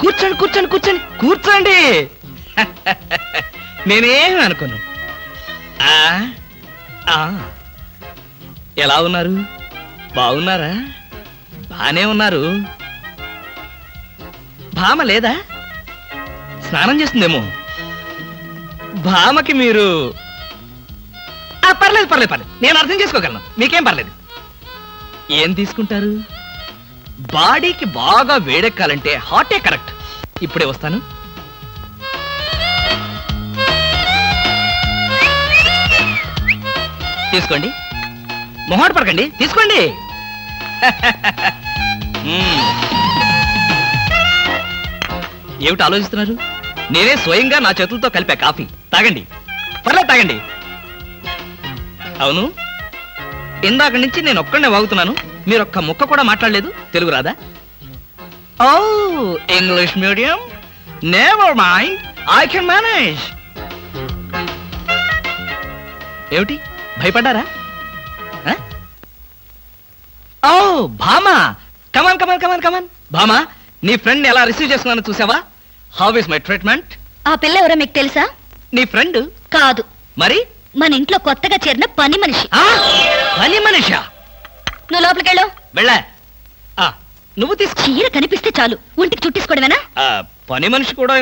కూర్చోండి కూర్చోండి కూర్చోండి కూర్చోండి. నేనేం అనుకోను. ఆ, ఆ, ఎలా ఉన్నారు? బాగున్నారా? బానే ఉన్నారు. భామ లేదా? స్నానం చేస్తుందేమో. భామకి మీరు పర్లేదు పర్లేదు పర్లేదు, నేను అర్థం చేసుకోగలను, మీకేం పర్లేదు. ఏం తీసుకుంటారు? బాడీకి బాగా వేడెక్కాలంటే హాటే కరెక్ట్. ఇప్పుడే వస్తాను. తీసుకోండి, మొహాట పడకండి, తీసుకోండి. ఏమిటి ఆలోచిస్తున్నారు? నేనే స్వయంగా నా చేతులతో కలిపా కాఫీ. తాగండి, పర్లేదు తాగండి. అవును, ఇందాక నుంచి నేను ఒక్కడనే వాగుతున్నాను, మీరు ఒక్క ముక్క కూడా మాట్లాడలేదు. తెలుగు రాదా? ఓ, English medium. Never mind, I can manage. ఏమిటి భయపడ్డారా? ఓ భామా, కమాన్ కమాన్ కమాన్ కమాన్. భామా, నీ ఫ్రెండ్ ఎలా రిసీవ్ చేసుకున్నాను చూసావా? How is my treatment? ఆ పిల్ల ఎవరో మీకు తెలుసా? నీ ఫ్రెండ్ కాదు, మరి మన ఇంట్లో కొత్తగా చేరిన పని మనిషి. పని మనిషా? నువ్వు లోపలికెళ్ళు. వెళ్ళా. నువ్వు తీసుకో. చీర కనిపిస్తే చాలు ఒంటికి చుట్టేసుకోవడమేనా? పని మనిషి కూడా